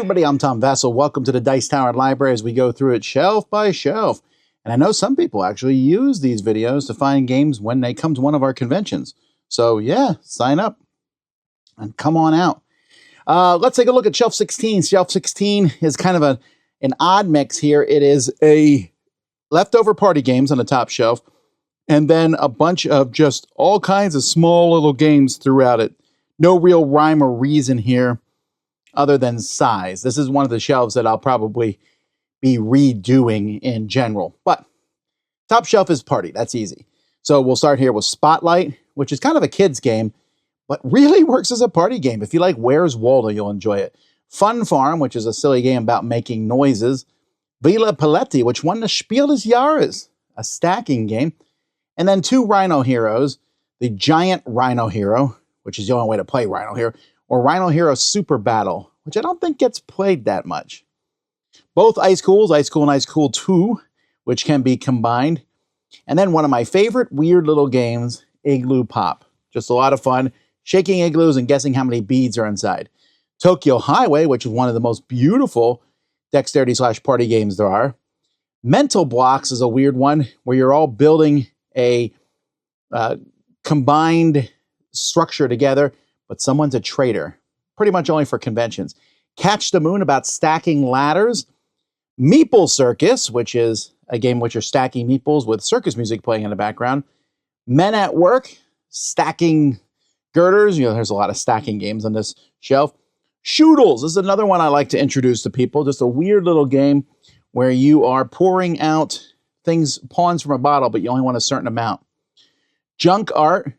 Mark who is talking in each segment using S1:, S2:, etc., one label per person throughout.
S1: everybody, I'm Tom Vasel. Welcome to the Dice Tower Library as we go through it shelf by shelf. And I know some people actually use these videos to find games when they come to one of our conventions. So yeah, sign up and come on out. Let's take a look at Shelf 16. Shelf 16 is kind of an odd mix here. It is a leftover party games on the top shelf, and then a bunch of just all kinds of small little games throughout it. No real rhyme or reason here other than size. This is one of the shelves that I'll probably be redoing in general. But top shelf is party. That's easy. So we'll start here with Spotlight, which is kind of a kid's game, but really works as a party game. If you like Where's Waldo, you'll enjoy it. Fun Farm, which is a silly game about making noises. Villa Paletti, which won the Spiel des Jahres, a stacking game. And then two Rhino Heroes, the Giant Rhino Hero, which is the only way to play Rhino Hero, or Rhino Hero Super Battle, which I don't think gets played that much. Both Ice Cools, Ice Cool and Ice Cool 2, which can be combined. And then one of my favorite weird little games, Igloo Pop. Just a lot of fun, shaking igloos and guessing how many beads are inside. Tokyo Highway, which is one of the most beautiful dexterity/party games there are. Mental Blocks is a weird one where you're all building a combined structure together, but someone's a traitor. Pretty much only for conventions. Catch the Moon, about stacking ladders. Meeple Circus, which is a game in which you're stacking meeples with circus music playing in the background. Men at Work, stacking girders. You know, there's a lot of stacking games on this shelf. Shoodles is another one I like to introduce to people. Just a weird little game where you are pouring out things, pawns from a bottle, but you only want a certain amount. Junk Art.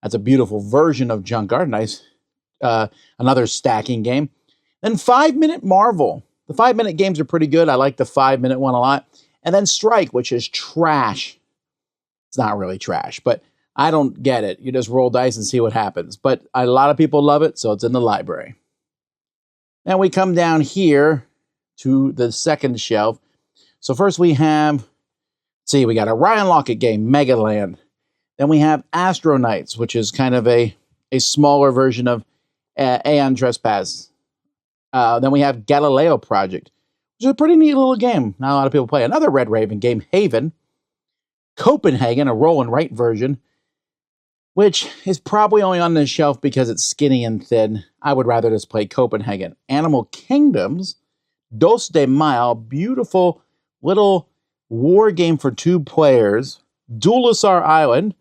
S1: That's a beautiful version of Junk Art. Nice. Another stacking game. Then 5 Minute Marvel. The 5 minute games are pretty good. I like the 5 minute one a lot. And then Strike, which is trash. It's not really trash, but I don't get it. You just roll dice and see what happens. But a lot of people love it, so it's in the library. Then we come down here to the second shelf. So first we have, we got a Ryan Lockett game, Megaland. Then we have Astronauts, which is kind of a smaller version of Aeon Trespass. Then we have Galileo Project, which is a pretty neat little game. Not a lot of people play. Another Red Raven game, Haven. Copenhagen, a roll and write version, which is probably only on the shelf because it's skinny and thin. I would rather just play Copenhagen. Animal Kingdoms, Dos de Mayo, beautiful little war game for 2 players. Duelisar Island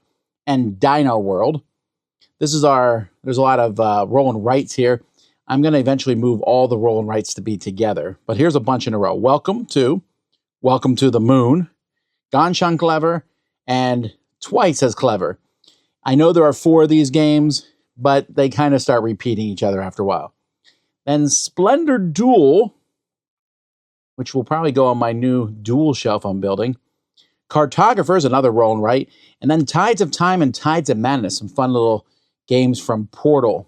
S1: and Dino World. There's a lot of roll and writes here. I'm going to eventually move all the roll and writes to be together. But here's a bunch in a row. Welcome to the Moon, Ganshan Clever, and Twice as Clever. I know there are 4 of these games, but they kind of start repeating each other after a while. Then Splendor Duel, which will probably go on my new duel shelf I'm building. Cartographers, another roll and write. And then Tides of Time and Tides of Madness, some fun little games from Portal.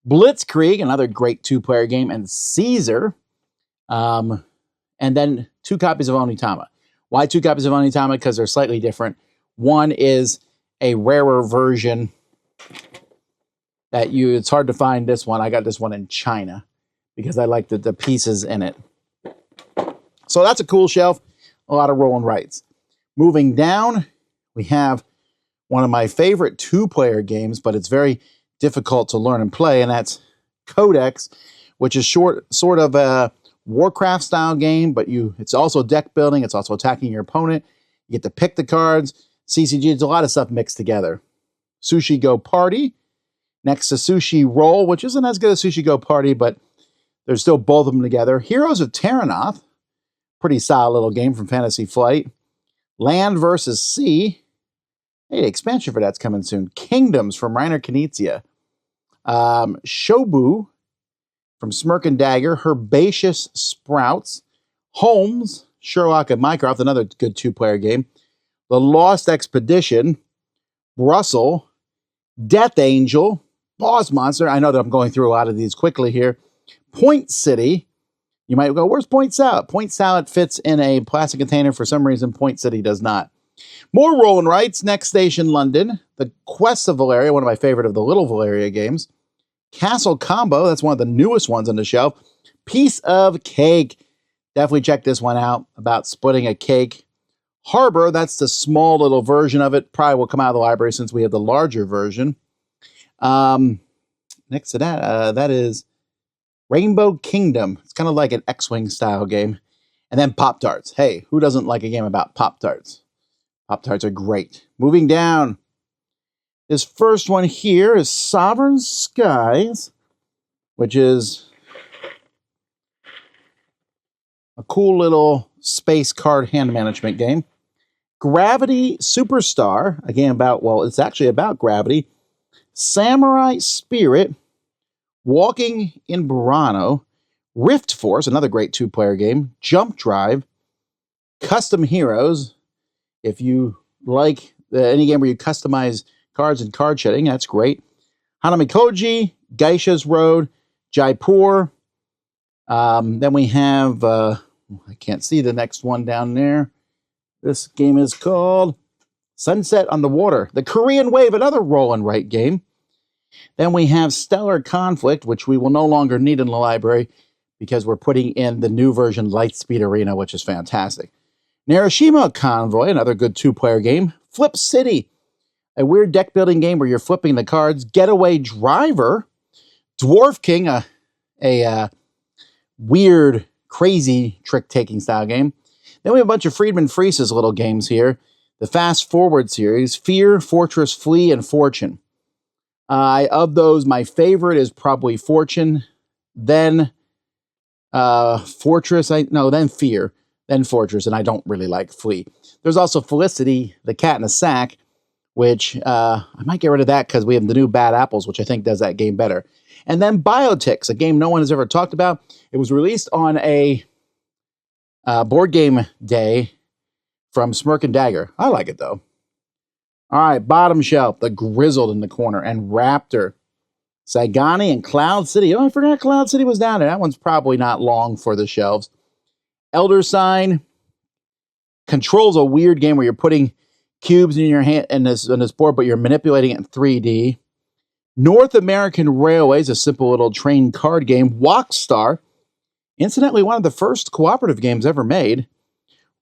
S1: Blitzkrieg, another great 2-player game. And Caesar. And then 2 copies of Onitama. Why 2 copies of Onitama? Because they're slightly different. One is a rarer version that it's hard to find this one. I got this one in China because I like the pieces in it. So that's a cool shelf. A lot of roll and writes. Moving down, we have one of my favorite 2-player games, but it's very difficult to learn and play, and that's Codex, which is sort of a Warcraft-style game, but it's also deck building. It's also attacking your opponent. You get to pick the cards. CCG, it's a lot of stuff mixed together. Sushi Go Party, next to Sushi Roll, which isn't as good as Sushi Go Party, but there's still both of them together. Heroes of Terranoth, pretty solid little game from Fantasy Flight. Land versus Sea. Hey, the expansion for that's coming soon. Kingdoms from Reiner Knizia. Shobu from Smirk and Dagger. Herbaceous Sprouts. Holmes, Sherlock and Mycroft, another good 2-player game. The Lost Expedition. Brussels. Death Angel. Boss Monster. I know that I'm going through a lot of these quickly here. Point City. You might go, where's Point Salad? Point Salad fits in a plastic container. For some reason, Point City does not. More roll and writes. Next Station London. The Quest of Valeria, one of my favorite of the Little Valeria games. Castle Combo, that's one of the newest ones on the shelf. Piece of cake. Definitely check this one out about splitting a cake. Harbor, that's the small little version of it. Probably will come out of the library since we have the larger version. Next to that, that is Rainbow Kingdom. It's kind of like an X-Wing style game. And then Pop-Tarts. Hey, who doesn't like a game about Pop-Tarts? Pop-Tarts are great. Moving down. This first one here is Sovereign Skies, which is a cool little space card hand management game. Gravity Superstar, a game about, well, it's actually about gravity. Samurai Spirit, Walking in Burano, Rift Force, another great two-player game. Jump Drive, Custom Heroes. If you like any game where you customize cards and card shedding, that's great. Hanamikoji, Geisha's Road, Jaipur. Then we have, I can't see the next one down there. This game is called Sunset on the Water. The Korean Wave, another roll and write game. Then we have Stellar Conflict, which we will no longer need in the library because we're putting in the new version, Lightspeed Arena, which is fantastic. Narashima Convoy, another good two-player game. Flip City, a weird deck-building game where you're flipping the cards. Getaway Driver, Dwarf King, a weird, crazy trick-taking style game. Then we have a bunch of Friedman Freese's little games here. The Fast Forward series, Fear, Fortress, Flee, and Fortune. Of those, my favorite is probably Fortune, then Fortress, then Fear, then Fortress, and I don't really like Flee. There's also Felicity, the Cat in a Sack, which I might get rid of that because we have the new Bad Apples, which I think does that game better. And then Biotics, a game no one has ever talked about. It was released on a board game day from Smirk and Dagger. I like it, though. All right, bottom shelf, The Grizzled in the corner, and Raptor. Saigani and Cloud City. Oh, I forgot Cloud City was down there. That one's probably not long for the shelves. Elder Sign. Control's a weird game where you're putting cubes in your hand in this board, but you're manipulating it in 3D. North American Railways, a simple little train card game. Walkstar. Incidentally, one of the first cooperative games ever made.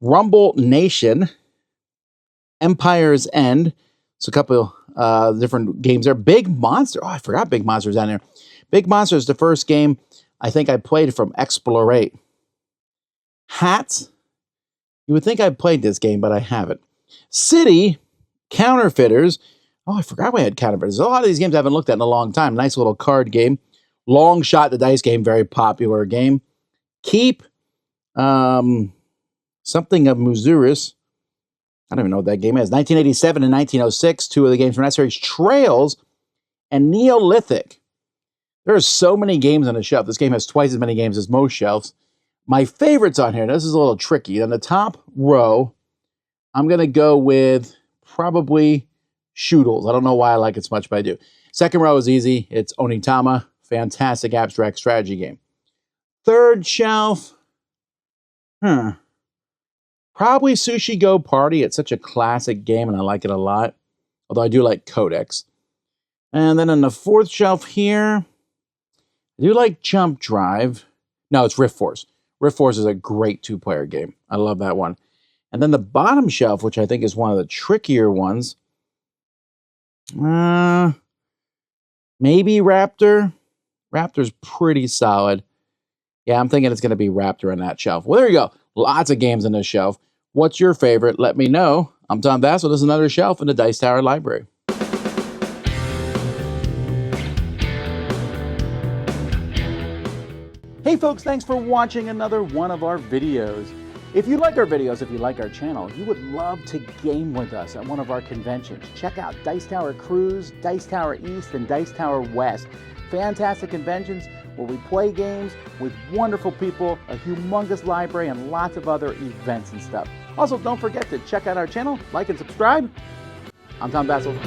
S1: Rumble Nation. Empire's End. So a couple different games there. Big Monster. Oh, I forgot Big Monster's down there. Big Monster is the first game I think I played from Explorate. Hats. You would think I played this game, but I haven't. City. Counterfeiters. Oh, I forgot we had Counterfeiters. A lot of these games I haven't looked at in a long time. Nice little card game. Long Shot, the dice game. Very popular game. Keep. Something of Muzuris. I don't even know what that game is. 1987 and 1906, two of the games from that series. Trails and Neolithic. There are so many games on the shelf. This game has twice as many games as most shelves. My favorites on here, this is a little tricky. On the top row, I'm going to go with probably Shoodles. I don't know why I like it so much, but I do. Second row is easy. It's Onitama. Fantastic abstract strategy game. Third shelf, probably Sushi Go Party. It's such a classic game, and I like it a lot. Although I do like Codex. And then on the fourth shelf here, I do like Jump Drive. No, it's Rift Force. Rift Force is a great two-player game. I love that one. And then the bottom shelf, which I think is one of the trickier ones. Maybe Raptor. Raptor's pretty solid. Yeah, I'm thinking it's going to be Raptor on that shelf. Well, there you go. Lots of games on this shelf. What's your favorite? Let me know. I'm Tom Vasel. This is another shelf in the Dice Tower Library. Hey folks, thanks for watching another one of our videos. If you like our videos, if you like our channel, you would love to game with us at one of our conventions. Check out Dice Tower Cruise, Dice Tower East, and Dice Tower West. Fantastic conventions where we play games with wonderful people, a humongous library, and lots of other events and stuff. Also, don't forget to check out our channel, like and subscribe. I'm Tom Vasel.